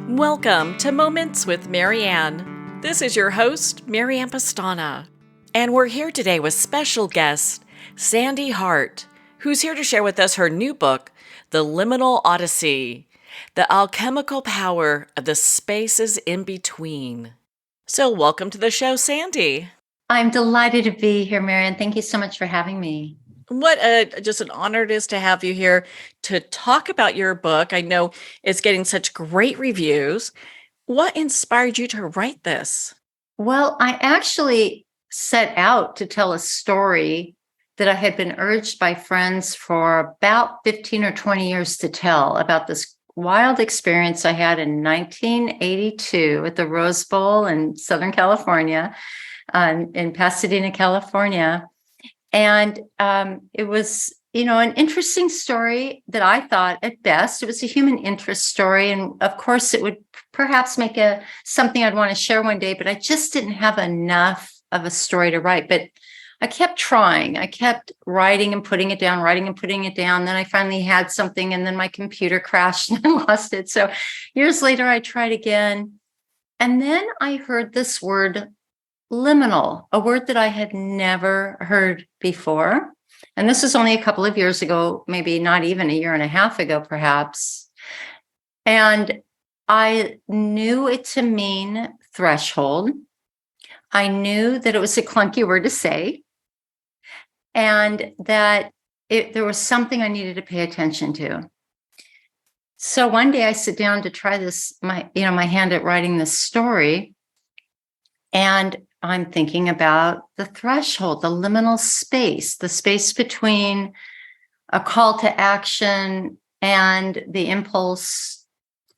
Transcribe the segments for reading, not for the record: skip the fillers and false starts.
Welcome to Moments with Marianne. This is your host, Marianne Pastana. And we're here today with special guest, Sande Hart, who's here to share with us her new book, The Liminal Odyssey, The Alchemical Power of the Spaces in Between. So welcome to the show, Sande. I'm delighted to be here, Marianne. Thank you so much for having me. What just an honor it is to have you here to talk about your book. I know it's getting such great reviews. What inspired you to write this? Well, I actually set out to tell a story that I had been urged by friends for about 15 or 20 years to tell about this wild experience I had in 1982 at the Rose Bowl in Southern California, in Pasadena, California. And it was, an interesting story that I thought at best, it was a human interest story. And of course, it would perhaps make something I'd want to share one day, but I just didn't have enough of a story to write. But I kept trying. I kept writing and putting it down, writing and putting it down. Then I finally had something, and then my computer crashed and I lost it. So years later, I tried again. And then I heard this word, liminal, a word that I had never heard before. And this was only a couple of years ago, maybe not even a year and a half ago, perhaps. And I knew it to mean threshold. I knew that it was a clunky word to say, and that there was something I needed to pay attention to. So one day I sit down to try this, my hand at writing this story, and I'm thinking about the threshold, the liminal space, the space between a call to action and the impulse,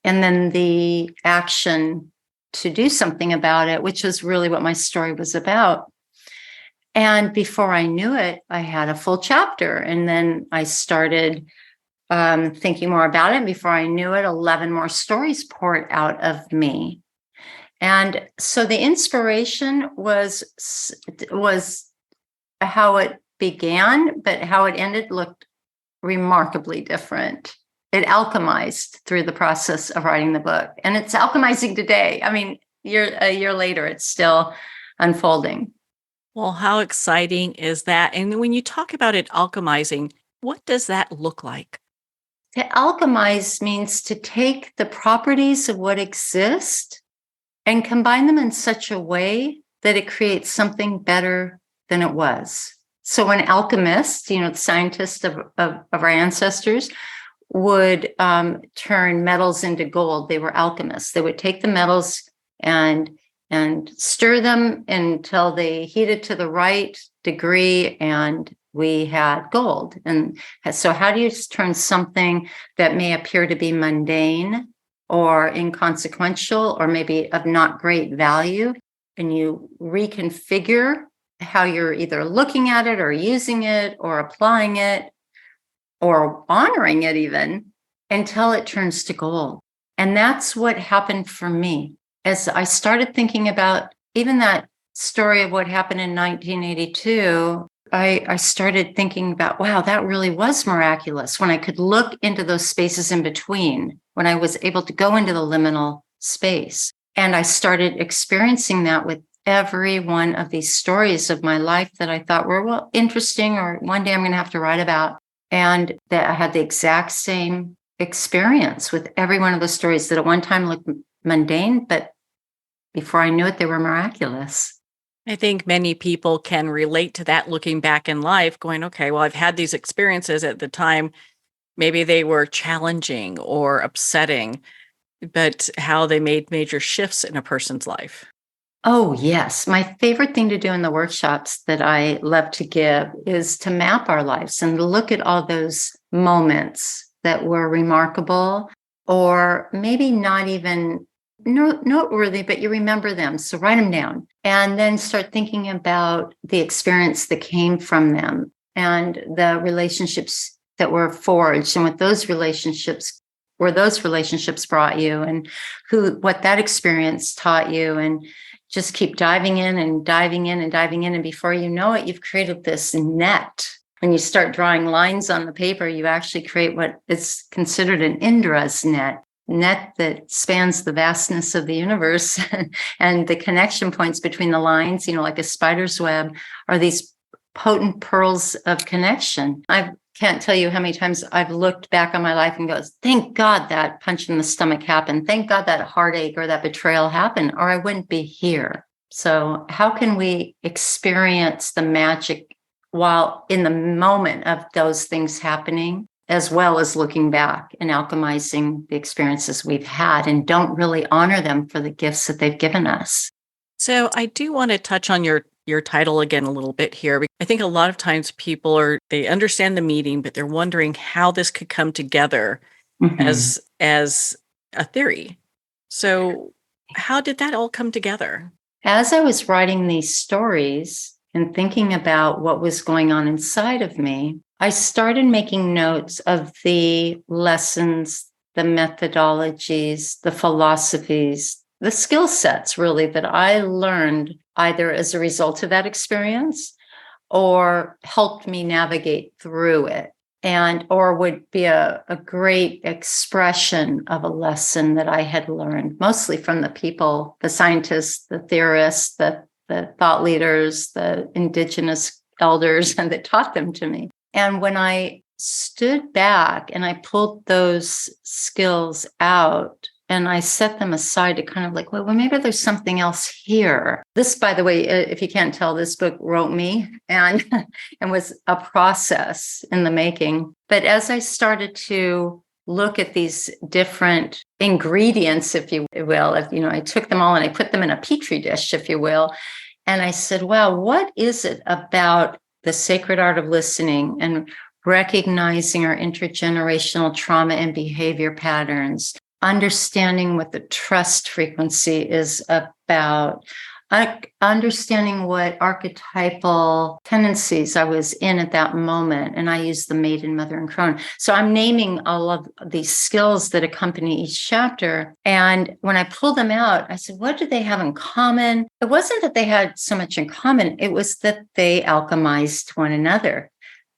and then the action to do something about it, which is really what my story was about. And before I knew it, I had a full chapter. And then I started thinking more about it. And before I knew it, 11 more stories poured out of me. And so the inspiration was how it began, but how it ended looked remarkably different. It alchemized through the process of writing the book, and it's alchemizing today. I mean, a year later, it's still unfolding. Well, how exciting is that? And when you talk about it alchemizing, what does that look like? To alchemize means to take the properties of what exists and combine them in such a way that it creates something better than it was. So an alchemist, the scientists of our ancestors, would turn metals into gold. They were alchemists. They would take the metals and stir them until they heated to the right degree, and we had gold. And so how do you turn something that may appear to be mundane or inconsequential or maybe of not great value, and you reconfigure how you're either looking at it or using it or applying it or honoring it even, until it turns to gold? And that's what happened for me. As I started thinking about even that story of what happened in 1982, I started thinking about, wow, that really was miraculous when I could look into those spaces in between, when I was able to go into the liminal space. And I started experiencing that with every one of these stories of my life that I thought were, interesting, or one day I'm going to have to write about. And that I had the exact same experience with every one of the stories that at one time looked mundane, but before I knew it, they were miraculous. I think many people can relate to that looking back in life, going, okay, well, I've had these experiences at the time. Maybe they were challenging or upsetting, but how they made major shifts in a person's life. Oh, yes. My favorite thing to do in the workshops that I love to give is to map our lives and look at all those moments that were remarkable, or maybe not even noteworthy, but you remember them. So write them down and then start thinking about the experience that came from them and the relationships that were forged, and what those relationships brought you, and what that experience taught you. And just keep diving in and diving in and diving in. And before you know it, you've created this net. When you start drawing lines on the paper, you actually create what is considered an Indra's net. net that spans the vastness of the universe and the connection points between the lines, like a spider's web, are these potent pearls of connection. I can't tell you how many times I've looked back on my life and goes, thank God that punch in the stomach happened. Thank God that heartache or that betrayal happened, or I wouldn't be here. So how can we experience the magic while in the moment of those things happening, as well as looking back and alchemizing the experiences we've had and don't really honor them for the gifts that they've given us? So I do want to touch on your title again a little bit here. I think a lot of times they understand the meaning, but they're wondering how this could come together as a theory. So how did that all come together? As I was writing these stories and thinking about what was going on inside of me, I started making notes of the lessons, the methodologies, the philosophies, the skill sets really that I learned either as a result of that experience or helped me navigate through it, or would be a great expression of a lesson that I had learned, mostly from the people, the scientists, the theorists, the thought leaders, the indigenous elders, and that taught them to me. And when I stood back and I pulled those skills out and I set them aside to kind of like, well, maybe there's something else here. This, by the way, if you can't tell, this book wrote me and was a process in the making. But as I started to look at these different ingredients, if you will, I took them all and I put them in a petri dish, if you will. And I said, wow, what is it about the sacred art of listening and recognizing our intergenerational trauma and behavior patterns, understanding what the trust frequency is about, understanding what archetypal tendencies I was in at that moment. And I used the maiden, mother, and crone. So I'm naming all of these skills that accompany each chapter. And when I pulled them out, I said, what do they have in common? It wasn't that they had so much in common. It was that they alchemized one another.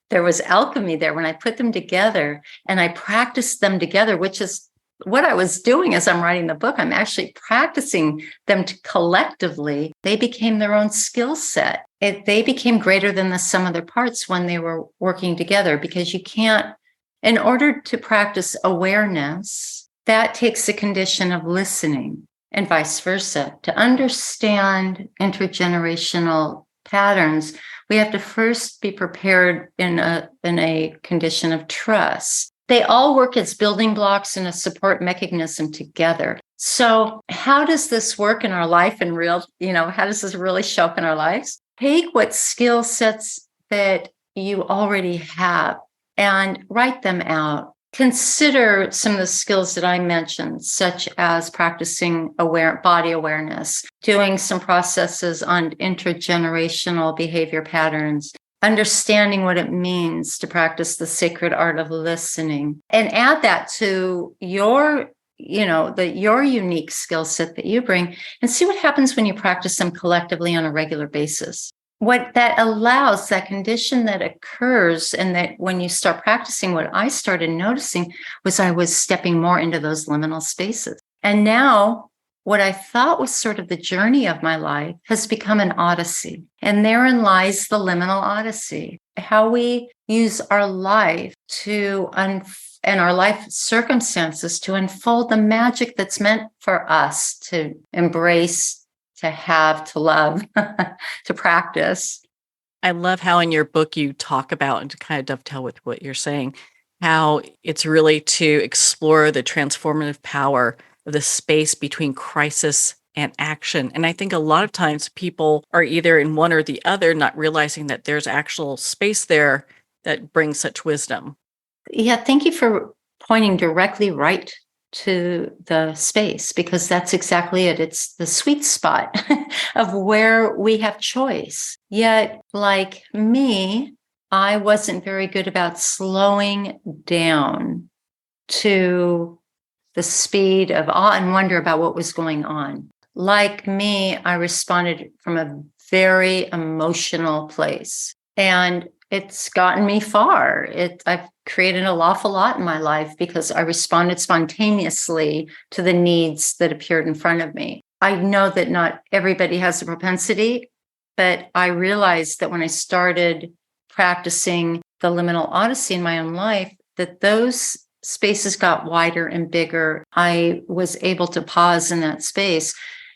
There was alchemy there when I put them together and I practiced them together, which is what I was doing as I'm writing the book. I'm actually practicing them collectively. They became their own skill set. They became greater than the sum of their parts when they were working together, because you can't, in order to practice awareness, that takes a condition of listening and vice versa. To understand intergenerational patterns, we have to first be prepared in a condition of trust. They all work as building blocks and a support mechanism together. So how does this work in our life in real, how does this really show up in our lives? Take what skill sets that you already have and write them out. Consider some of the skills that I mentioned, such as practicing body awareness, doing some processes on intergenerational behavior patterns, understanding what it means to practice the sacred art of listening, and add that to your unique skill set that you bring, and see what happens when you practice them collectively on a regular basis. What that allows, that condition that occurs, and that when you start practicing, what I started noticing was I was stepping more into those liminal spaces. And now what I thought was sort of the journey of my life has become an odyssey. And therein lies the Liminal Odyssey, how we use our life and our life circumstances to unfold the magic that's meant for us to embrace, to have, to love, to practice. I love how in your book you talk about, and to kind of dovetail with what you're saying, how it's really to explore the transformative power of the space between crisis and action. And I think a lot of times people are either in one or the other, not realizing that there's actual space there that brings such wisdom. Yeah, thank you for pointing directly right to the space, because that's exactly it. It's the sweet spot of where we have choice. Yet, like me, I wasn't very good about slowing down to the speed of awe and wonder about what was going on. Like me, I responded from a very emotional place, and it's gotten me far. I've created an awful lot in my life because I responded spontaneously to the needs that appeared in front of me. I know that not everybody has a propensity, but I realized that when I started practicing the Liminal Odyssey in my own life, that those spaces got wider and bigger. I was able to pause in that space,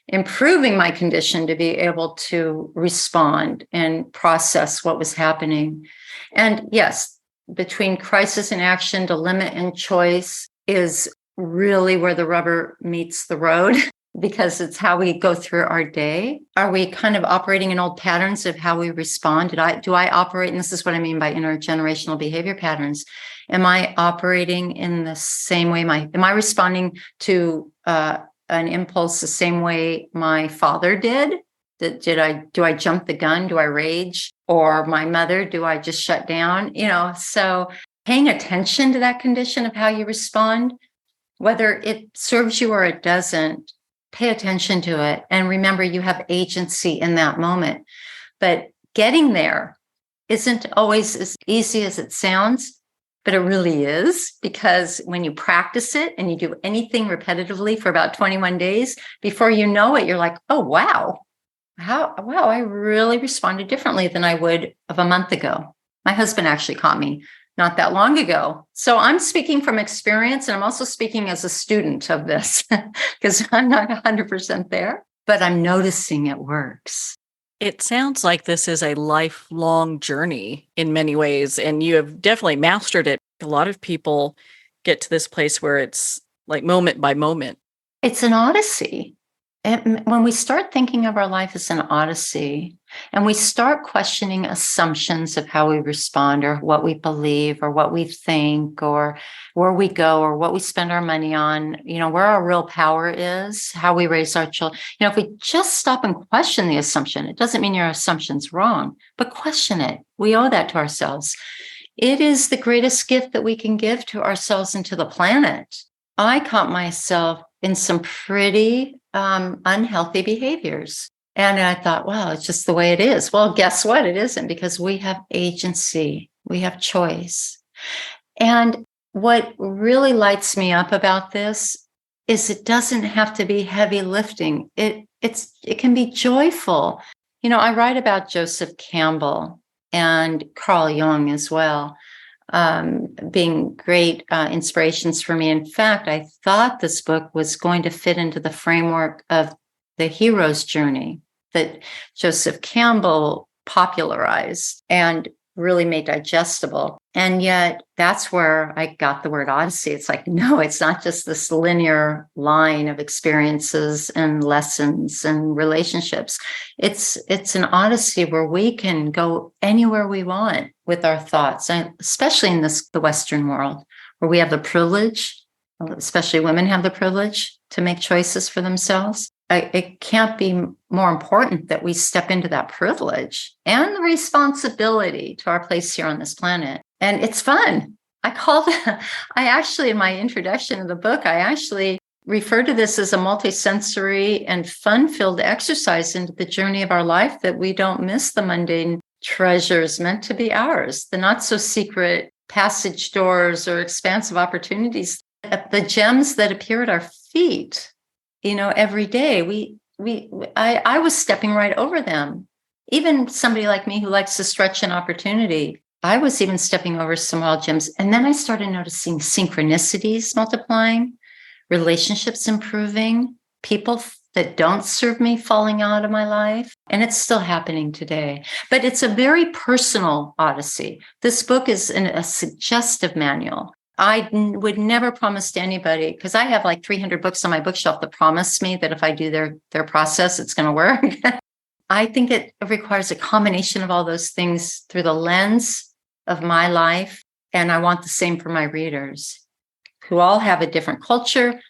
improving my condition to be able to respond and process what was happening. And yes, between crisis and action, dilemma and choice is really where the rubber meets the road because it's how we go through our day. Are we kind of operating in old patterns of how we respond? Do I operate, and this is what I mean by intergenerational behavior patterns. Am I operating in the same way? Am I responding to an impulse the same way my father did? Do I jump the gun? Do I rage? Or my mother, do I just shut down? So paying attention to that condition of how you respond, whether it serves you or it doesn't, pay attention to it. And remember, you have agency in that moment. But getting there isn't always as easy as it sounds, but it really is, because when you practice it and you do anything repetitively for about 21 days, before you know it, you're like, oh, wow, I really responded differently than I would of a month ago. My husband actually caught me not that long ago. So I'm speaking from experience, and I'm also speaking as a student of this because I'm not 100% there, but I'm noticing it works. It sounds like this is a lifelong journey in many ways, and you have definitely mastered it. A lot of people get to this place where it's like moment by moment. It's an odyssey. And when we start thinking of our life as an odyssey, and we start questioning assumptions of how we respond or what we believe or what we think or where we go or what we spend our money on, where our real power is, how we raise our children. If we just stop and question the assumption, it doesn't mean your assumption's wrong, but question it. We owe that to ourselves. It is the greatest gift that we can give to ourselves and to the planet. I caught myself in some pretty unhealthy behaviors. And I thought, wow, it's just the way it is. Well, guess what? It isn't, because we have agency. We have choice. And what really lights me up about this is it doesn't have to be heavy lifting. It can be joyful. I write about Joseph Campbell and Carl Jung as well, being great inspirations for me. In fact, I thought this book was going to fit into the framework of the hero's journey that Joseph Campbell popularized and really made digestible. And yet that's where I got the word Odyssey. It's like, no, it's not just this linear line of experiences and lessons and relationships. It's an Odyssey where we can go anywhere we want with our thoughts, and especially in the Western world, where we have the privilege, especially women have the privilege to make choices for themselves. It can't be more important that we step into that privilege and the responsibility to our place here on this planet. And it's fun. I actually, in my introduction of the book, I actually refer to this as a multisensory and fun-filled exercise into the journey of our life, that we don't miss the mundane treasures meant to be ours, the not-so-secret passage doors or expansive opportunities, the gems that appear at our feet. Every day I was stepping right over them. Even somebody like me who likes to stretch an opportunity, I was even stepping over some wild gems. And then I started noticing synchronicities multiplying, relationships improving, people that don't serve me falling out of my life. And it's still happening today. But it's a very personal odyssey. This book is a suggestive manual. I would never promise to anybody, because I have like 300 books on my bookshelf that promise me that if I do their process, it's going to work. I think it requires a combination of all those things through the lens of my life. And I want the same for my readers, who all have a different culture,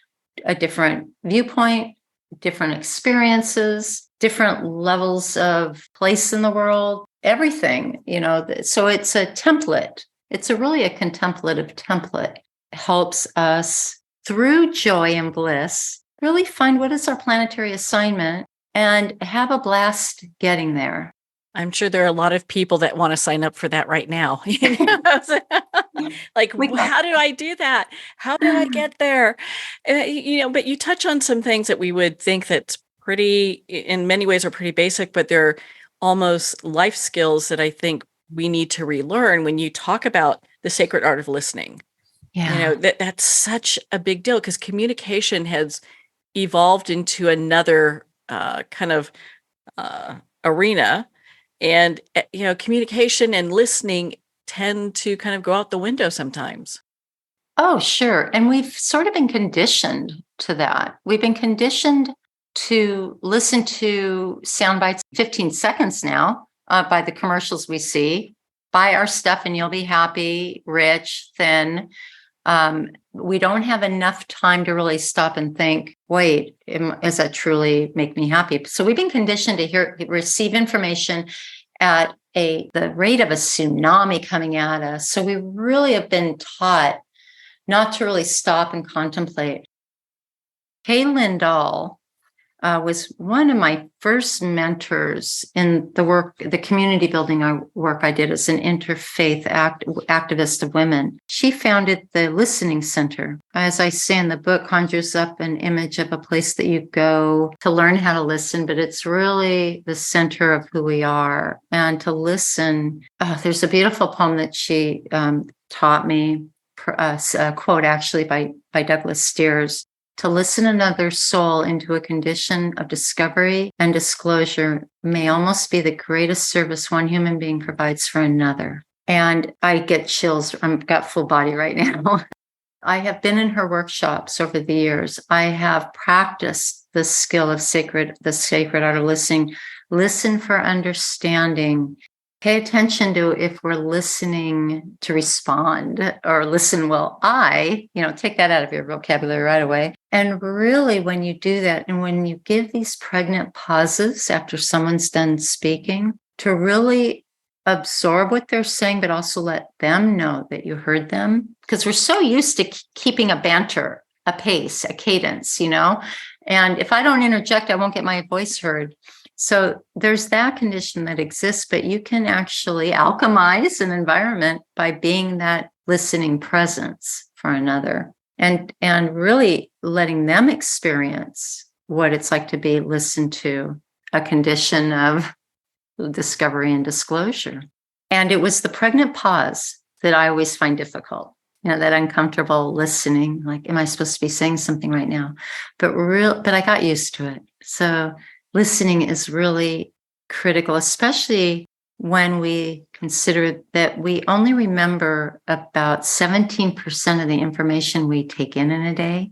a different viewpoint, different experiences, different levels of place in the world, everything, so it's a template. It's really a contemplative template. It helps us, through joy and bliss, really find what is our planetary assignment and have a blast getting there. I'm sure there are a lot of people that want to sign up for that right now. Like, We go, how did I do that? How did I get there? But you touch on some things that we would think that's pretty, in many ways, are pretty basic, but they're almost life skills that I think we need to relearn when you talk about the sacred art of listening. yeah. That's such a big deal because communication has evolved into another kind of arena. And, communication and listening tend to kind of go out the window sometimes. Oh, sure. And we've sort of been conditioned to that. We've been conditioned to listen to sound bites 15 seconds now by the commercials we see. Buy our stuff and you'll be happy, rich, thin. We don't have enough time to really stop and think, wait, does that truly make me happy? So we've been conditioned to receive information at the rate of a tsunami coming at us. So we really have been taught not to really stop and contemplate. Kay Lindahl was one of my first mentors in the community building work I did as an interfaith activist of women. She founded the Listening Center. As I say in the book, conjures up an image of a place that you go to learn how to listen, but it's really the center of who we are. And to listen, there's a beautiful poem that she taught me, a quote actually by Douglas Steers. To listen another soul into a condition of discovery and disclosure may almost be the greatest service one human being provides for another. And I get chills. I've got full body right now. I have been in her workshops over the years. I have practiced the skill of the sacred art of listening. Listen for understanding. Pay attention to if we're listening to respond or listen, well, take that out of your vocabulary right away. And really, when you do that, and when you give these pregnant pauses after someone's done speaking, to really absorb what they're saying, but also let them know that you heard them. Because we're so used to keeping a banter, a pace, a cadence, and if I don't interject, I won't get my voice heard. So there's that condition that exists, but you can actually alchemize an environment by being that listening presence for another and really letting them experience what it's like to be listened to, a condition of discovery and disclosure. And it was the pregnant pause that I always find difficult. That uncomfortable listening, like, am I supposed to be saying something right now? But I got used to it. So listening is really critical, especially when we consider that we only remember about 17% of the information we take in a day,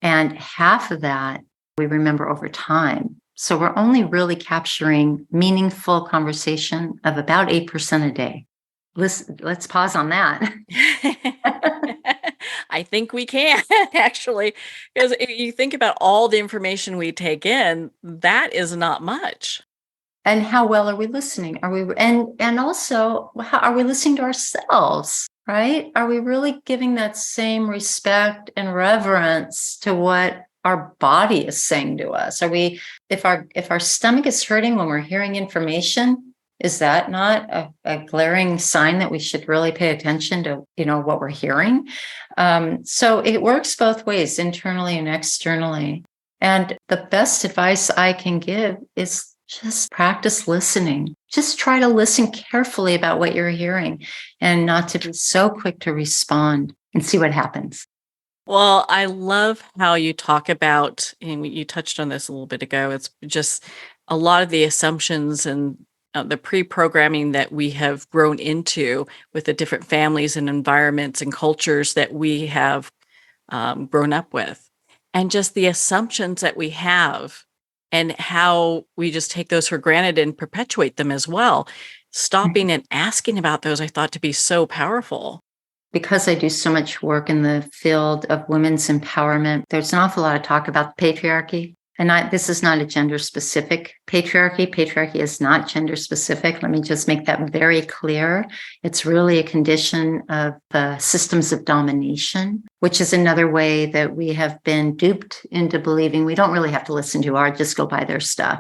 and half of that we remember over time. So we're only really capturing meaningful conversation of about 8% a day. Let's pause on that. I think we can actually, because if you think about all the information we take in, that is not much. And how well are we listening? And also, how are we listening to ourselves? Right? Are we really giving that same respect and reverence to what our body is saying to us? Are we, if our stomach is hurting when we're hearing information, is that not a glaring sign that we should really pay attention to, what we're hearing? So it works both ways, internally and externally. And the best advice I can give is just practice listening. Just try to listen carefully about what you're hearing and not to be so quick to respond and see what happens. Well, I love how you talk about, and you touched on this a little bit ago, it's just a lot of the assumptions and the pre-programming that we have grown into with the different families and environments and cultures that we have grown up with. And just the assumptions that we have and how we just take those for granted and perpetuate them as well. Stopping and asking about those, I thought to be so powerful. Because I do so much work in the field of women's empowerment, there's an awful lot of talk about patriarchy. And this is not a gender specific patriarchy. Patriarchy is not gender specific. Let me just make that very clear. It's really a condition of systems of domination, which is another way that we have been duped into believing we don't really have to listen to art, just go buy their stuff.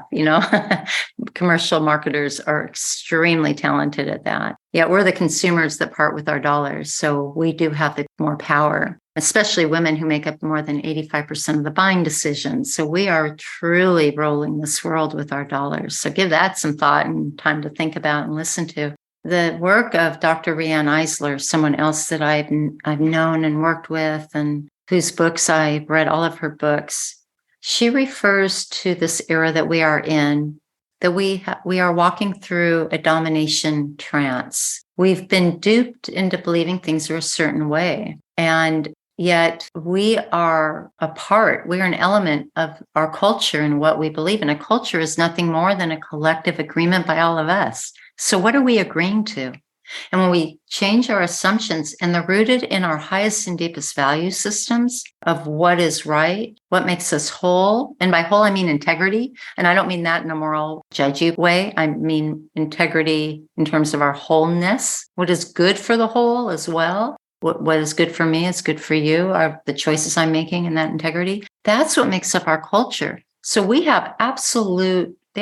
Commercial marketers are extremely talented at that. Yet we're the consumers that part with our dollars. So we do have the more power, especially women who make up more than 85% of the buying decisions. So we are truly rolling this world with our dollars. So give that some thought and time to think about and listen to. The work of Dr. Marianne Eisler, someone else that I've known and worked with, and whose books I've read all of her books, she refers to this era that we are in, that we are walking through a domination trance. We've been duped into believing things are a certain way. And yet we are a part, we are an element of our culture and what we believe in. A culture is nothing more than a collective agreement by all of us. So what are we agreeing to? And when we change our assumptions and they're rooted in our highest and deepest value systems of what is right, what makes us whole, and by whole, I mean integrity. And I don't mean that in a moral, judgy way. I mean integrity in terms of our wholeness, what is good for the whole as well. What is good for me is good for you, are the choices I'm making in that integrity. That's what makes up our culture. So we have the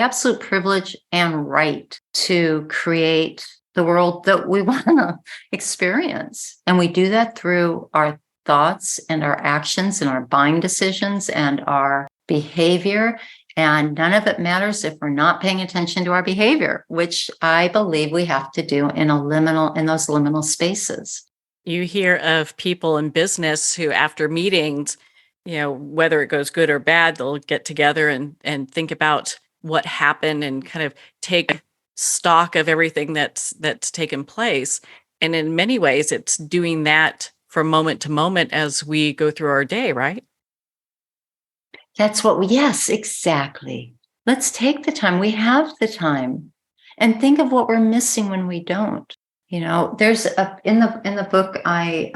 absolute privilege and right to create the world that we want to experience. And we do that through our thoughts and our actions and our buying decisions and our behavior. And none of it matters if we're not paying attention to our behavior, which I believe we have to do in those liminal spaces. You hear of people in business who, after meetings, whether it goes good or bad, they'll get together and think about what happened and kind of take stock of everything that's taken place. And in many ways, it's doing that from moment to moment as we go through our day, right? Yes, exactly. Let's take the time. We have the time, and think of what we're missing when we don't. There's in the book I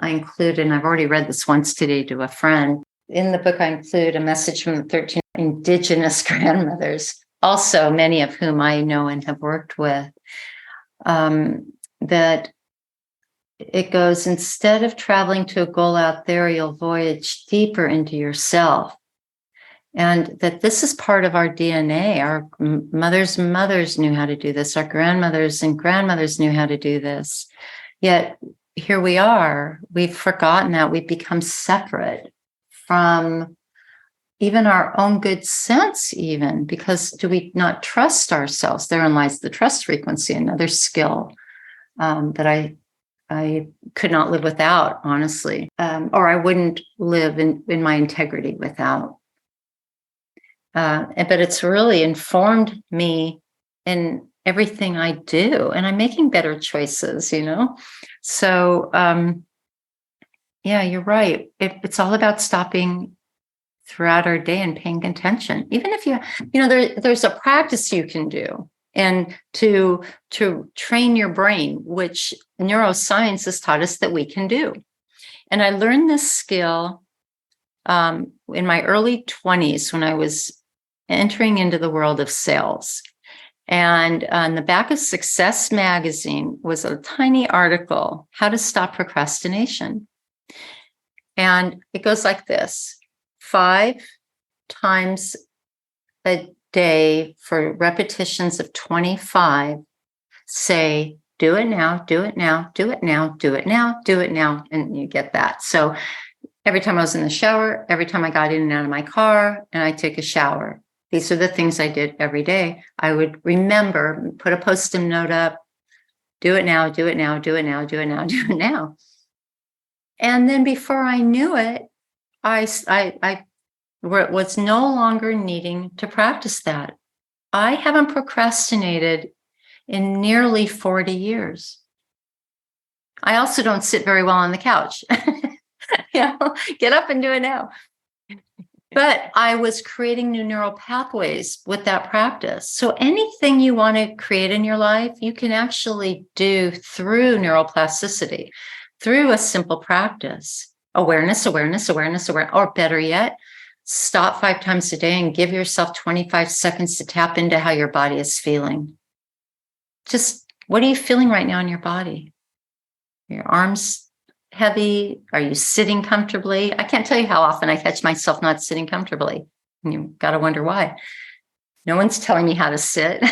include, and I've already read this once today to a friend. In the book, I include a message from the 13 Indigenous grandmothers, also many of whom I know and have worked with, that it goes, instead of traveling to a goal out there, you'll voyage deeper into yourself. And that this is part of our DNA. Our mothers' mothers knew how to do this. Our grandmothers and grandmothers knew how to do this. Yet here we are. We've forgotten that. We've become separate from even our own good sense, even because do we not trust ourselves? Therein lies the trust frequency, another skill that I could not live without, honestly, or I wouldn't live in my integrity without. But it's really informed me in everything I do, and I'm making better choices, So, yeah, you're right. It's all about stopping throughout our day and paying attention. Even if there's a practice you can do, and to train your brain, which neuroscience has taught us that we can do. And I learned this skill in my early 20s when I was entering into the world of sales. And on the back of Success magazine was a tiny article, How to Stop Procrastination. And it goes like this: 5 times a day for repetitions of 25, say, do it now, do it now, do it now, do it now, do it now. And you get that. So every time I was in the shower, every time I got in and out of my car, and I took a shower, these are the things I did every day. I would remember, put a Post-it note up, do it now, do it now, do it now, do it now, do it now. And then before I knew it, I was no longer needing to practice that. I haven't procrastinated in nearly 40 years. I also don't sit very well on the couch. Get up and do it now. But I was creating new neural pathways with that practice. So anything you want to create in your life, you can actually do through neuroplasticity, through a simple practice. Awareness, or better yet, stop 5 times a day and give yourself 25 seconds to tap into how your body is feeling. Just what are you feeling right now in your body? Your arms heavy? Are you sitting comfortably? I can't tell you how often I catch myself not sitting comfortably. And you got to wonder why. No one's telling me how to sit,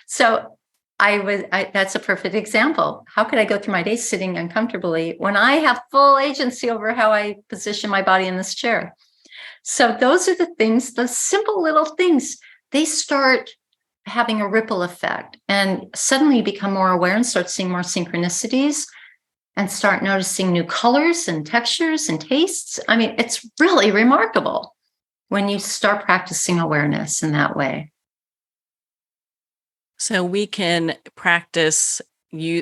So that's a perfect example. How could I go through my day sitting uncomfortably when I have full agency over how I position my body in this chair? So those are the things, the simple little things, they start having a ripple effect, and suddenly you become more aware and start seeing more synchronicities and start noticing new colors and textures and tastes. I mean, it's really remarkable when you start practicing awareness in that way. So we can practice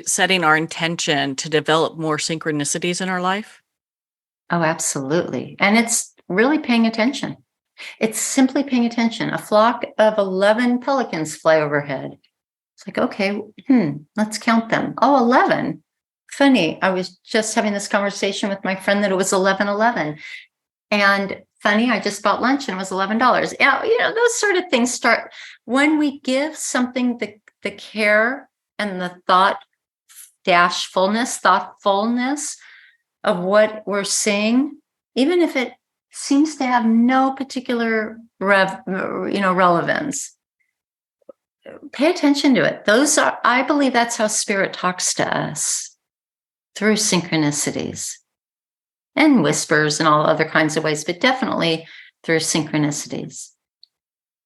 setting our intention to develop more synchronicities in our life? Oh, absolutely. And it's really paying attention. It's simply paying attention. A flock of 11 pelicans fly overhead. It's like, okay, let's count them. Oh, 11. Funny. I was just having this conversation with my friend that it was 11:11. And funny, I just bought lunch and it was $11. Yeah, those sort of things start when we give something the care and the thoughtfulness of what we're saying, even if it seems to have no particular relevance. Pay attention to it. I believe that's how spirit talks to us, through synchronicities and whispers and all other kinds of ways, but definitely through synchronicities.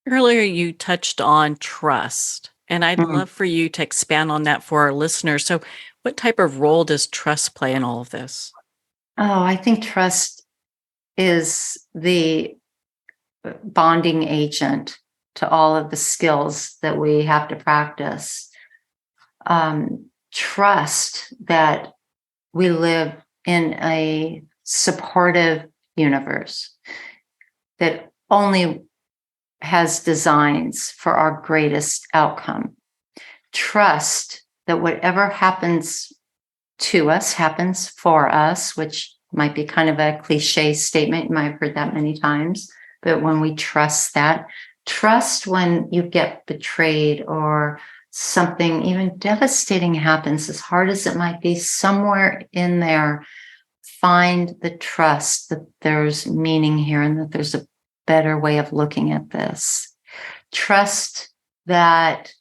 Earlier, you touched on trust, and I'd love for you to expand on that for our listeners. So what type of role does trust play in all of this? Oh, I think trust is the bonding agent to all of the skills that we have to practice. Trust that we live in a supportive universe that only has designs for our greatest outcome. Trust that whatever happens to us happens for us, which might be kind of a cliche statement. You might have heard that many times. But when we trust when you get betrayed or something even devastating happens, as hard as it might be, somewhere in there, find the trust that there's meaning here and that there's a better way of looking at this. Trust that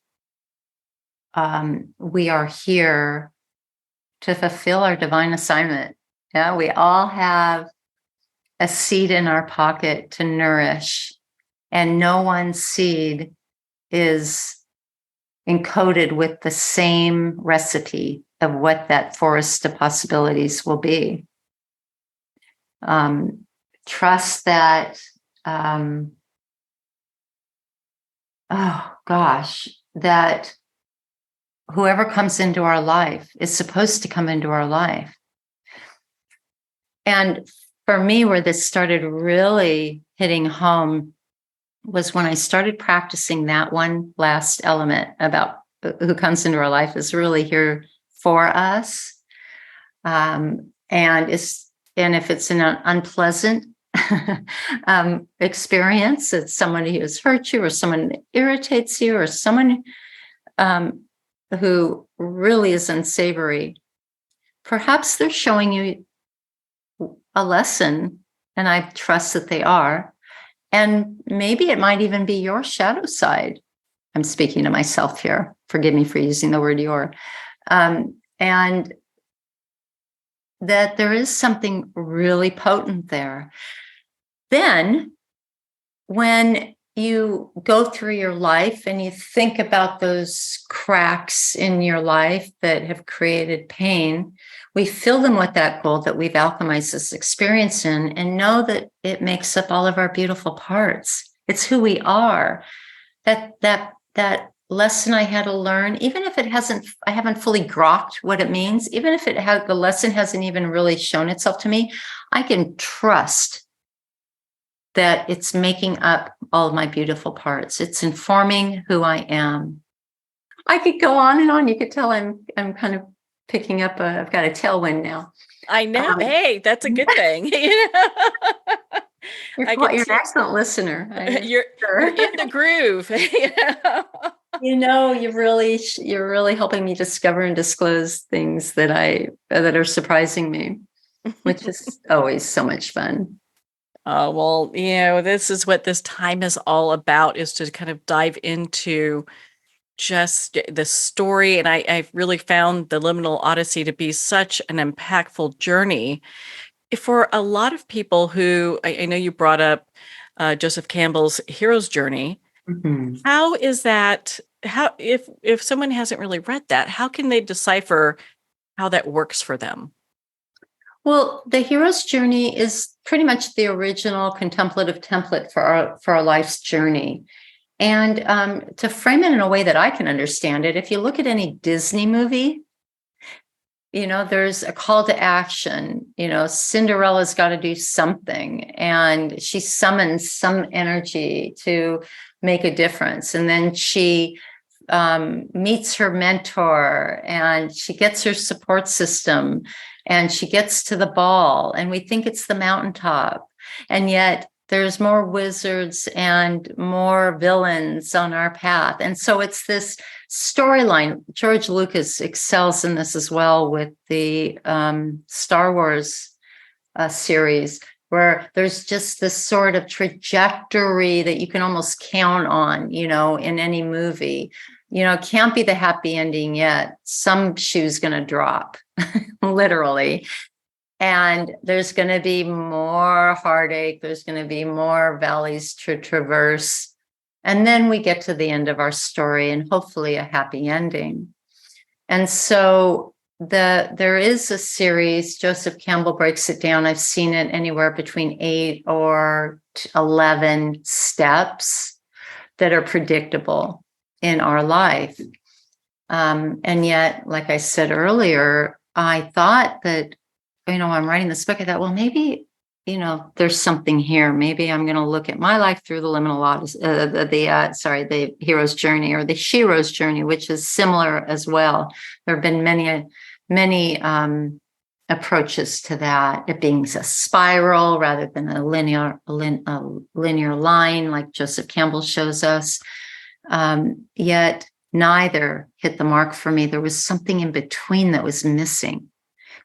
we are here to fulfill our divine assignment. Yeah, we all have a seed in our pocket to nourish, and no one seed is encoded with the same recipe of what that forest of possibilities will be. Trust that, that whoever comes into our life is supposed to come into our life. And for me, where this started really hitting home was when I started practicing that one last element about who comes into our life is really here for us. And if it's an unpleasant experience, it's somebody who has hurt you or someone that irritates you or someone who really is unsavory, perhaps they're showing you a lesson, and I trust that they are. And maybe it might even be your shadow side. I'm speaking to myself here. Forgive me for using the word your. And that there is something really potent there. Then when you go through your life and you think about those cracks in your life that have created pain, we fill them with that gold that we've alchemized this experience in, and know that it makes up all of our beautiful parts. It's who we are. That lesson I had to learn, even if I haven't fully grokked what it means, even if the lesson hasn't even really shown itself to me, I can trust that it's making up all of my beautiful parts. It's informing who I am. I could go on and on. You could tell I'm kind of picking up I've got a tailwind now. I know. Hey, that's a good thing. I can You're an see excellent listener. you're in the groove. You're really helping me discover and disclose things that are surprising me, which is always so much fun. Oh, well, this is what this time is all about, is to kind of dive into just the story. And I've really found the Liminal Odyssey to be such an impactful journey for a lot of people who I know you brought up Joseph Campbell's hero's journey. Mhm. How is that? How, if someone hasn't really read that, how can they decipher how that works for them? Well, the hero's journey is pretty much the original contemplative template for our life's journey. And to frame it in a way that I can understand it, if you look at any Disney movie, there's a call to action. Cinderella's got to do something, and she summons some energy to make a difference. And then she meets her mentor, and she gets her support system, and she gets to the ball, and we think it's the mountaintop. And yet there's more wizards and more villains on our path. And so it's this storyline. George Lucas excels in this as well with the Star Wars series, where there's just this sort of trajectory that you can almost count on, in any movie. It can't be the happy ending yet. Some shoe's going to drop, literally. And there's going to be more heartache. There's going to be more valleys to traverse. And then we get to the end of our story and hopefully a happy ending. And so there is a series. Joseph Campbell breaks it down. I've seen it anywhere between 8 or 11 steps that are predictable in our life. And yet, like I said earlier, I thought that, I'm writing this book. I thought, well, maybe, there's something here. Maybe I'm going to look at my life through the Liminal Odyssey, the hero's journey, or the Shiro's journey, which is similar as well. There have been many approaches to that, it being a spiral rather than a linear line, like Joseph Campbell shows us. Yet neither hit the mark for me. There was something in between that was missing.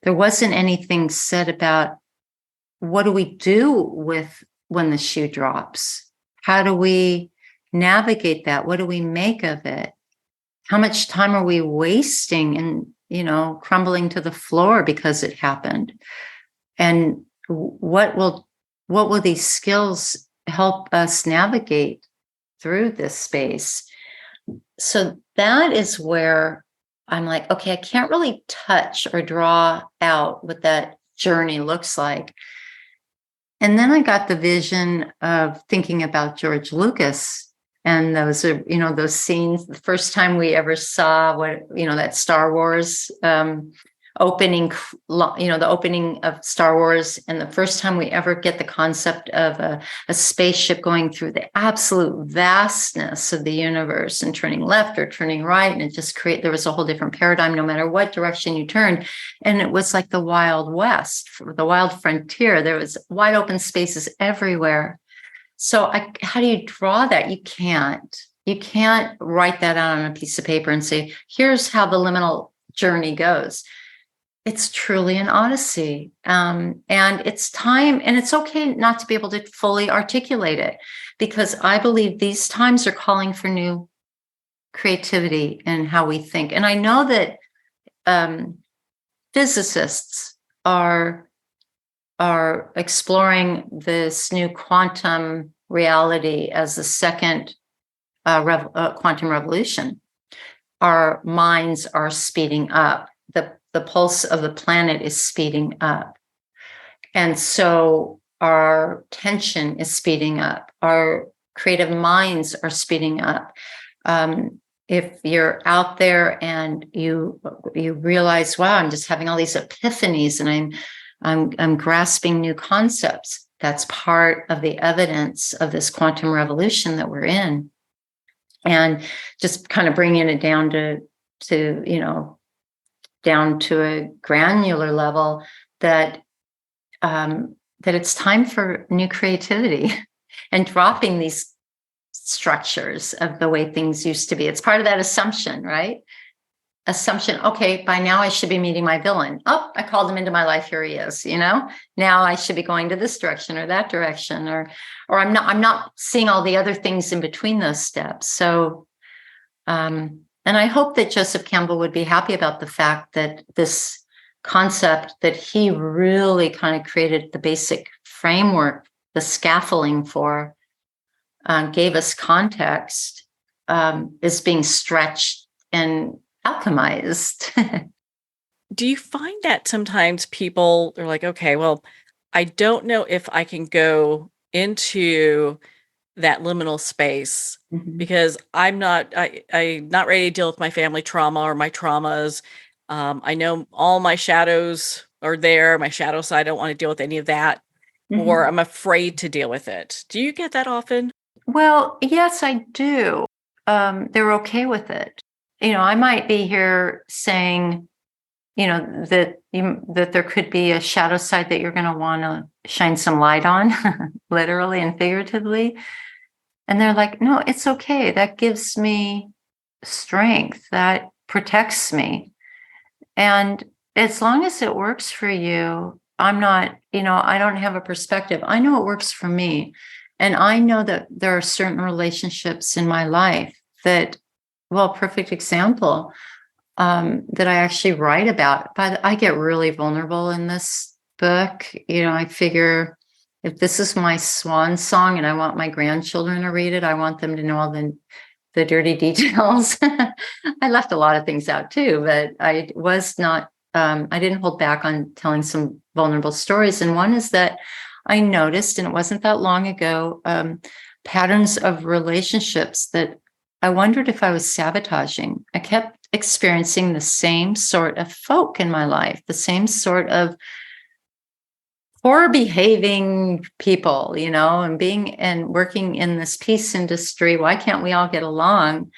There wasn't anything said about what do we do with when the shoe drops? How do we navigate that? What do we make of it? How much time are we wasting and, crumbling to the floor because it happened? And what will these skills help us navigate through this space? So that is where I'm like, okay, I can't really touch or draw out what that journey looks like. And then I got the vision of thinking about George Lucas. And those are, those scenes, the first time we ever saw that Star Wars opening, the opening of Star Wars, and the first time we ever get the concept of a spaceship going through the absolute vastness of the universe and turning left or turning right. And it just there was a whole different paradigm, no matter what direction you turned. And it was like the Wild West, the wild frontier. There was wide open spaces everywhere. So how do you draw that? You can't write that out on a piece of paper and say, here's how the liminal journey goes. It's truly an odyssey. And it's time, and it's okay not to be able to fully articulate it, because I believe these times are calling for new creativity in how we think. And I know that physicists are exploring this new quantum reality as the second quantum revolution. Our minds are speeding up. The pulse of the planet is speeding up. And so our tension is speeding up. Our creative minds are speeding up. If you're out there and you realize, wow, I'm just having all these epiphanies and I'm grasping new concepts, that's part of the evidence of this quantum revolution that we're in. And just kind of bringing it down down to a granular level, that that it's time for new creativity and dropping these structures of the way things used to be. It's part of that assumption, right? Assumption, okay, by now I should be meeting my villain. Oh, I called him into my life. Here he is, Now I should be going to this direction or that direction, or I'm not seeing all the other things in between those steps. So and I hope that Joseph Campbell would be happy about the fact that this concept that he really kind of created the basic framework, the scaffolding for, gave us context, is being stretched and alchemized. Do you find that sometimes people are like, okay, well, I don't know if I can go into that liminal space because I'm not ready to deal with my family trauma or my traumas. I know all my shadows are there, my shadow side. I don't want to deal with any of that, or I'm afraid to deal with it. Do you get that often? Well, yes, I do. They're okay with it. I might be here saying, that there could be a shadow side that you're going to want to shine some light on, literally and figuratively. And they're like, no, it's okay. That gives me strength. That protects me. And as long as it works for you, I'm not, I don't have a perspective. I know it works for me. And I know that there are certain relationships in my life that, perfect example, that I actually write about. But I get really vulnerable in this book. I figure if this is my swan song and I want my grandchildren to read it, I want them to know all the dirty details. I left a lot of things out too, but I was not, I didn't hold back on telling some vulnerable stories. And one is that I noticed, and it wasn't that long ago, patterns of relationships that I wondered if I was sabotaging. I kept experiencing the same sort of folk in my life, the same sort of poor behaving people, and working in this peace industry. Why can't we all get along?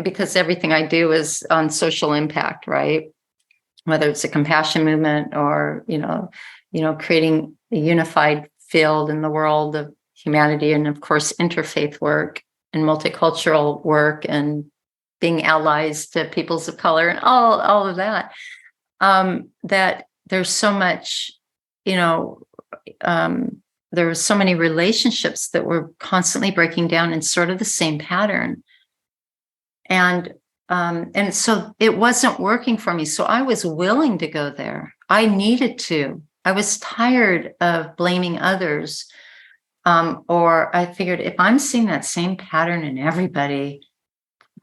Because everything I do is on social impact, right? Whether it's a compassion movement or, creating a unified field in the world of humanity, and of course, interfaith work and multicultural work and being allies to peoples of color and all of that, that there's so much, there were so many relationships that were constantly breaking down in sort of the same pattern. And so it wasn't working for me. So I was willing to go there. I needed to. I was tired of blaming others. Or I figured if I'm seeing that same pattern in everybody,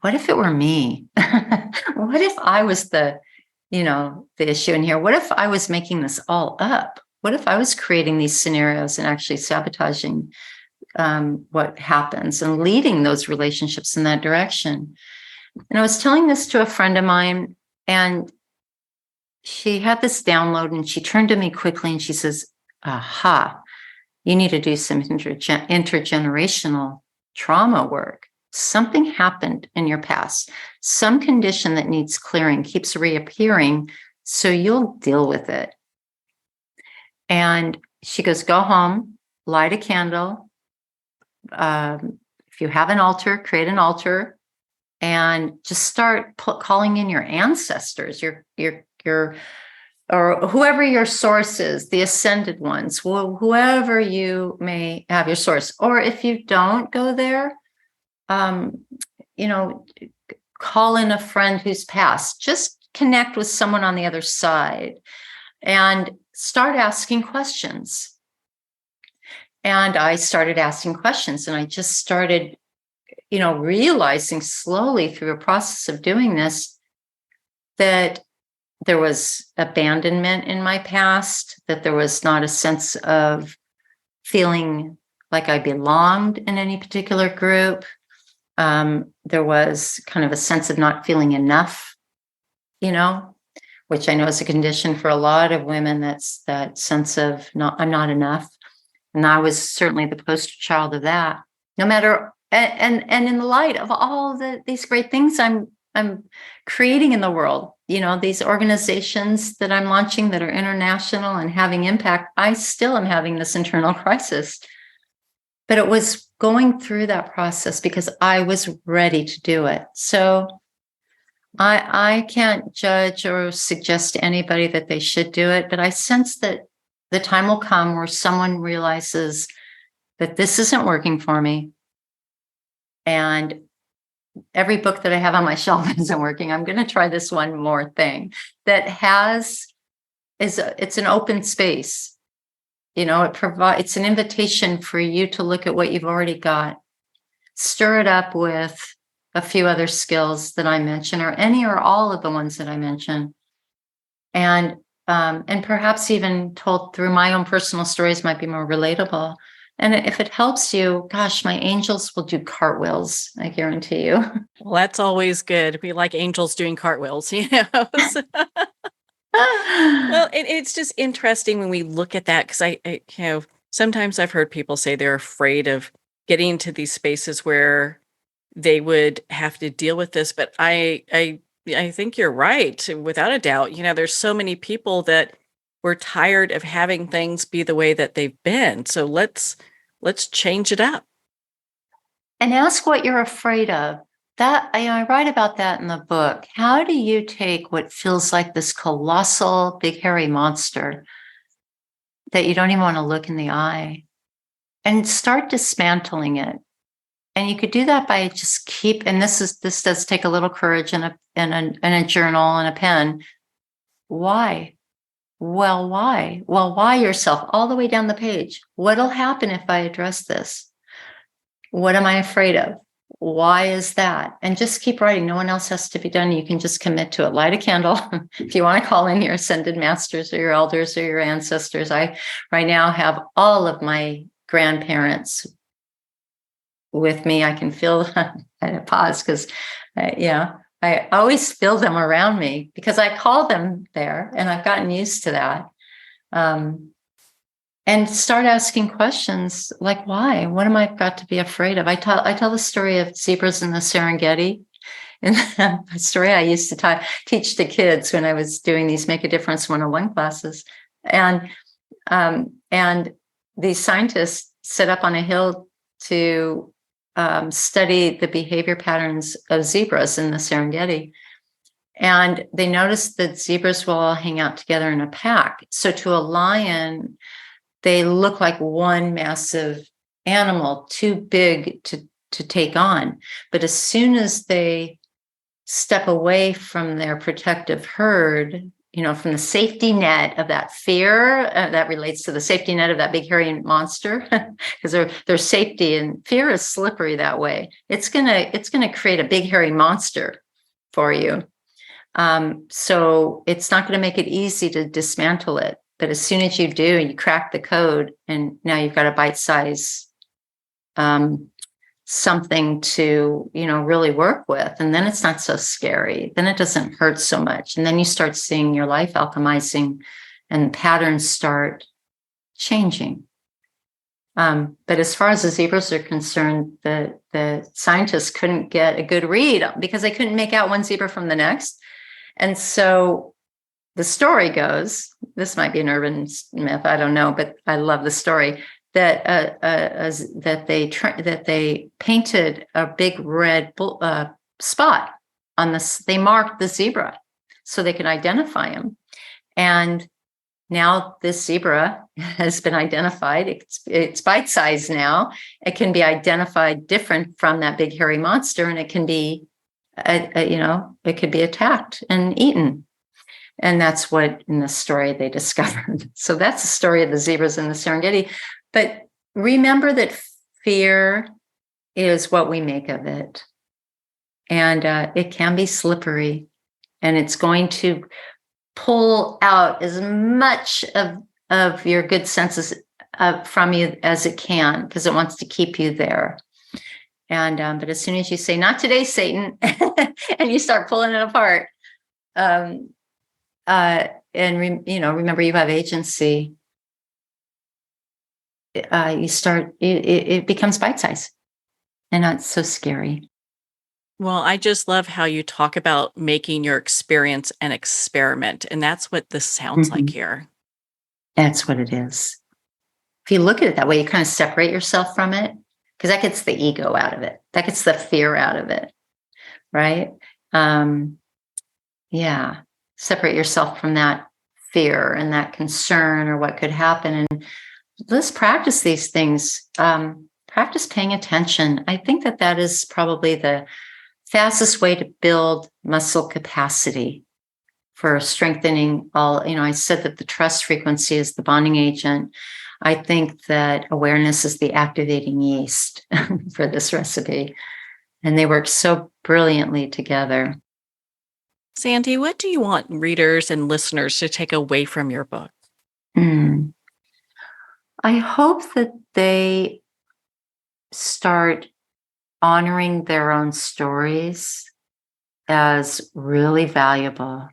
what if it were me? What if I was the issue in here? What if I was making this all up? What if I was creating these scenarios and actually sabotaging what happens and leading those relationships in that direction? And I was telling this to a friend of mine, and she had this download, and she turned to me quickly and she says, aha, you need to do some intergenerational trauma work. Something happened in your past, some condition that needs clearing, keeps reappearing, so you'll deal with it. And she goes, go home, light a candle. If you have an altar, create an altar, and just start calling in your ancestors, your or whoever your source is, the ascended ones, whoever you may have your source. Or if you don't go there, call in a friend who's passed. Just connect with someone on the other side and start asking questions. And I started asking questions, and I just started, realizing slowly through a process of doing this that there was abandonment in my past, that there was not a sense of feeling like I belonged in any particular group. There was kind of a sense of not feeling enough, which I know is a condition for a lot of women. That's that sense of I'm not enough. And I was certainly the poster child of that. No matter, and in the light of all these great things I'm I'm creating in the world. These organizations that I'm launching that are international and having impact, I still am having this internal crisis. But it was going through that process because I was ready to do it. So I can't judge or suggest to anybody that they should do it, but I sense that the time will come where someone realizes that this isn't working for me. And every book that I have on my shelf isn't working. I'm going to try this one more thing that it's an open space. It's an invitation for you to look at what you've already got, stir it up with a few other skills that I mentioned, or any or all of the ones that I mentioned. And perhaps even told through my own personal stories might be more relatable. And if it helps you, gosh, my angels will do cartwheels, I guarantee you. Well, that's always good. We like angels doing cartwheels, Well, it's just interesting when we look at that because sometimes I've heard people say they're afraid of getting into these spaces where they would have to deal with this, but I think you're right, without a doubt. There's so many people that were tired of having things be the way that they've been. So let's change it up. And ask what you're afraid of. That I write about that in the book. How do you take what feels like this colossal, big, hairy monster that you don't even want to look in the eye and start dismantling it? And you could do that by just and this does take a little courage and a journal and a pen. Why? Well, why? Well, why yourself all the way down the page? What'll happen if I address this? What am I afraid of? Why is that? And just keep writing. No one else has to be done. You can just commit to it. Light a candle. If you want to call in your ascended masters or your elders or your ancestors. I right now have all of my grandparents with me. I can feel I pause because I always feel them around me because I call them there, and I've gotten used to that. And start asking questions like, why? What am I got to be afraid of? I tell the story of zebras in the Serengeti. And a story I used to teach to kids when I was doing these Make a Difference 101 classes. And these scientists set up on a hill to study the behavior patterns of zebras in the Serengeti. And they noticed that zebras will all hang out together in a pack. So to a lion, they look like one massive animal, too big to take on. But as soon as they step away from their protective herd, from the safety net of that fear, that relates to the safety net of that big hairy monster, because their safety and fear is slippery that way. It's gonna create a big hairy monster for you. So it's not going to make it easy to dismantle it. But as soon as you do, you crack the code, and now you've got a bite-size something to, really work with. And then it's not so scary. Then it doesn't hurt so much. And then you start seeing your life alchemizing and patterns start changing. But as far as the zebras are concerned, the scientists couldn't get a good read because they couldn't make out one zebra from the next. And so the story goes, this might be an urban myth, I don't know, but I love the story that they painted a big red spot on this. They marked the zebra so they could identify him. And now this zebra has been identified. It's bite-sized now. It can be identified different from that big hairy monster, and it can be, it could be attacked and eaten. And that's what in the story they discovered. So that's the story of the zebras in the Serengeti. But remember that fear is what we make of it. And it can be slippery, and it's going to pull out as much of your good senses from you as it can, because it wants to keep you there. And but as soon as you say, "Not today, Satan," and you start pulling it apart, remember you have agency. It becomes bite size and not so scary. Well, I just love how you talk about making your experience an experiment. And that's what this sounds like Mhm. here. That's what it is. If you look at it that way, you kind of separate yourself from it because that gets the ego out of it. That gets the fear out of it, right? Um, yeah. Separate yourself from that fear and that concern or what could happen. And let's practice these things. Practice paying attention. I think that that is probably the fastest way to build muscle capacity for strengthening all. I said that the trust frequency is the bonding agent. I think that awareness is the activating yeast for this recipe. And they work so brilliantly together. Sandy, what do you want readers and listeners to take away from your book? Mm. I hope that they start honoring their own stories as really valuable.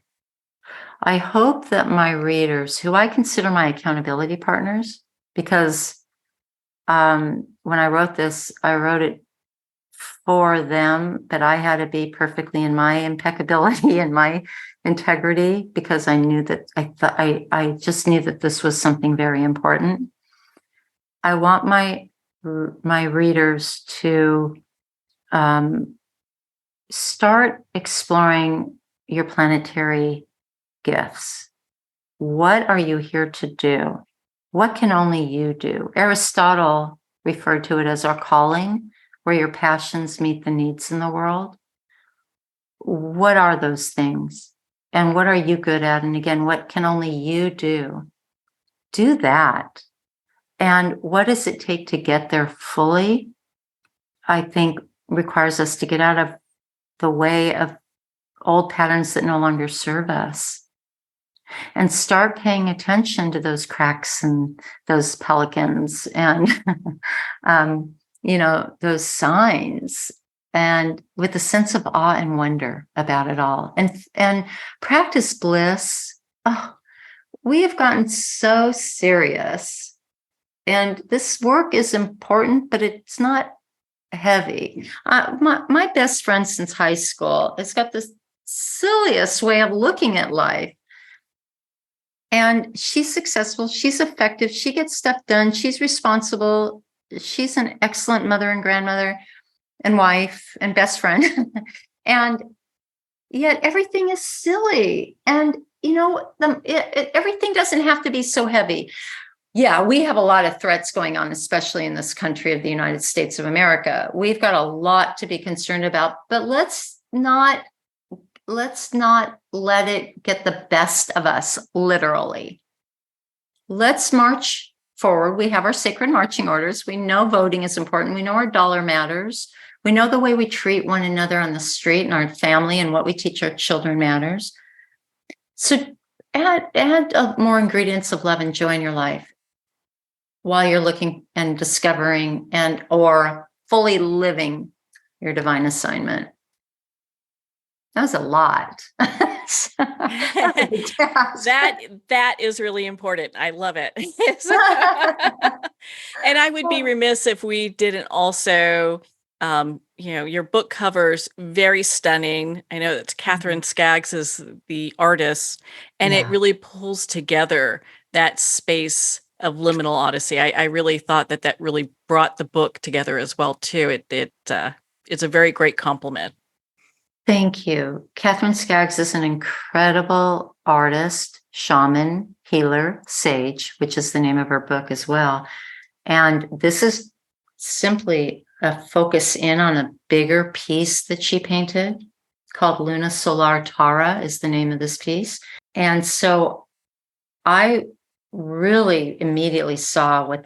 I hope that my readers, who I consider my accountability partners, because when I wrote this, I wrote it for them, but I had to be perfectly in my impeccability and my integrity because I knew that I just knew that this was something very important. I want my readers to start exploring your planetary gifts. What are you here to do? What can only you do? Aristotle referred to it as our calling, where your passions meet the needs in the world. What are those things? And what are you good at? And again, what can only you do? Do that. And what does it take to get there fully? I think requires us to get out of the way of old patterns that no longer serve us and start paying attention to those cracks and those pelicans and those signs, and with a sense of awe and wonder about it all, and practice bliss. Oh, we have gotten so serious, and this work is important, but it's not heavy. My best friend since high school has got this silliest way of looking at life. And she's successful. She's effective. She gets stuff done. She's responsible. She's an excellent mother and grandmother and wife and best friend. And yet everything is silly. And, everything doesn't have to be so heavy. Yeah, we have a lot of threats going on, especially in this country of the United States of America. We've got a lot to be concerned about, but let's not let it get the best of us, literally. Let's march forward. We have our sacred marching orders. We know voting is important. We know our dollar matters. We know the way we treat one another on the street and our family and what we teach our children matters. So add more ingredients of love and joy in your life while you're looking and discovering or fully living your divine assignment. That was a lot. that is really important. I love it. And I would be remiss if we didn't also, your book cover's very stunning. I know that Catherine Skaggs is the artist, and it really pulls together that space of Liminal Odyssey. I really thought that really brought the book together as well too. It's a very great compliment. Thank you. Catherine Skaggs is an incredible artist, shaman, healer, sage, which is the name of her book as well. And this is simply a focus in on a bigger piece that she painted called Luna Solar Tara is the name of this piece. And so I really immediately saw what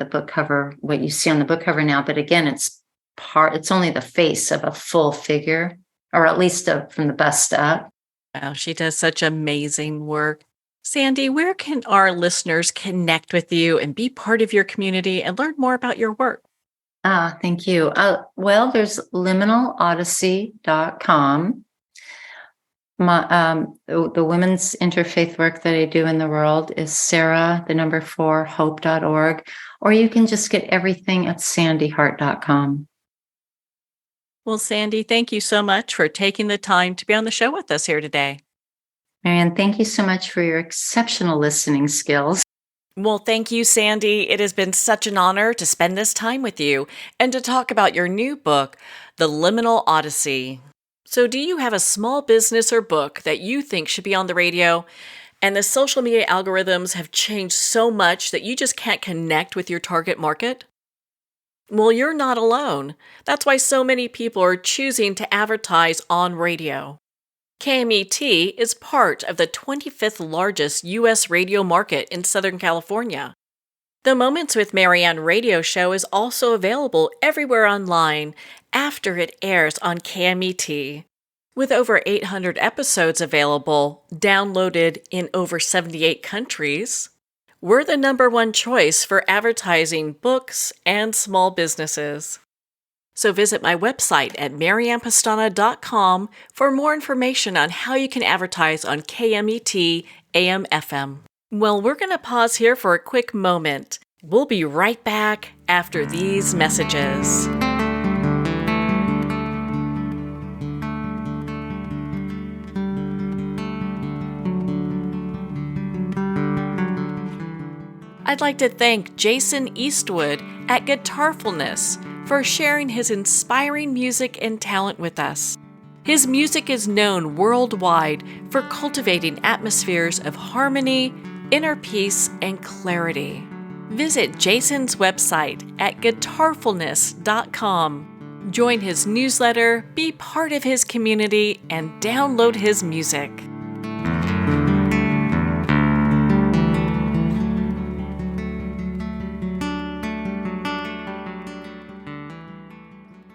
you see on the book cover now. But again, it's only the face of a full figure, or at least from the bust up. Wow, she does such amazing work. Sandy, where can our listeners connect with you and be part of your community and learn more about your work? Thank you. Well, there's liminalodyssey.com. The women's interfaith work that I do in the world is Sarah4hope.org, or you can just get everything at sandehart.com. Well, Sandy, thank you so much for taking the time to be on the show with us here today. Marianne, thank you so much for your exceptional listening skills. Well, thank you, Sandy. It has been such an honor to spend this time with you and to talk about your new book, The Liminal Odyssey. So, do you have a small business or book that you think should be on the radio? And the social media algorithms have changed so much that you just can't connect with your target market? Well, you're not alone. That's why so many people are choosing to advertise on radio. KMET is part of the 25th largest U.S. radio market in Southern California. The Moments with Marianne radio show is also available everywhere online after it airs on KMET. With over 800 episodes available, downloaded in over 78 countries, we're the #1 choice for advertising books and small businesses. So visit my website at mariannepastana.com for more information on how you can advertise on KMET AM/FM. Well, we're going to pause here for a quick moment. We'll be right back after these messages. I'd like to thank Jason Eastwood at Guitarfulness for sharing his inspiring music and talent with us. His music is known worldwide for cultivating atmospheres of harmony, inner peace, and clarity. Visit Jason's website at guitarfulness.com. Join his newsletter, be part of his community, and download his music.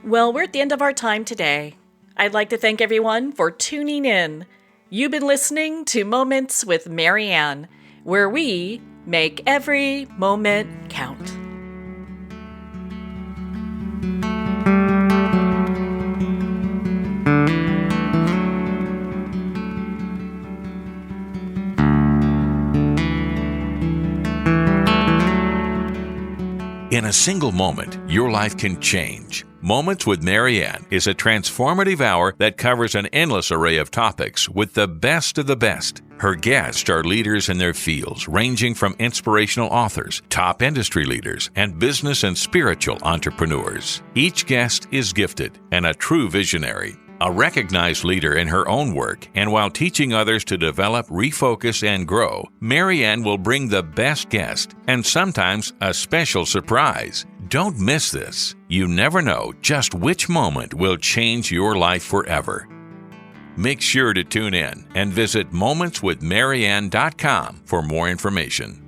Well, we're at the end of our time today. I'd like to thank everyone for tuning in. You've been listening to Moments with Marianne, where we make every moment count. In a single moment, your life can change. Moments with Marianne is a transformative hour that covers an endless array of topics with the best of the best. Her guests are leaders in their fields, ranging from inspirational authors, top industry leaders, and business and spiritual entrepreneurs. Each guest is gifted and a true visionary, a recognized leader in her own work, and while teaching others to develop, refocus, and grow, Marianne will bring the best guest and sometimes a special surprise. Don't miss this. You never know just which moment will change your life forever. Make sure to tune in and visit momentswithmarianne.com for more information.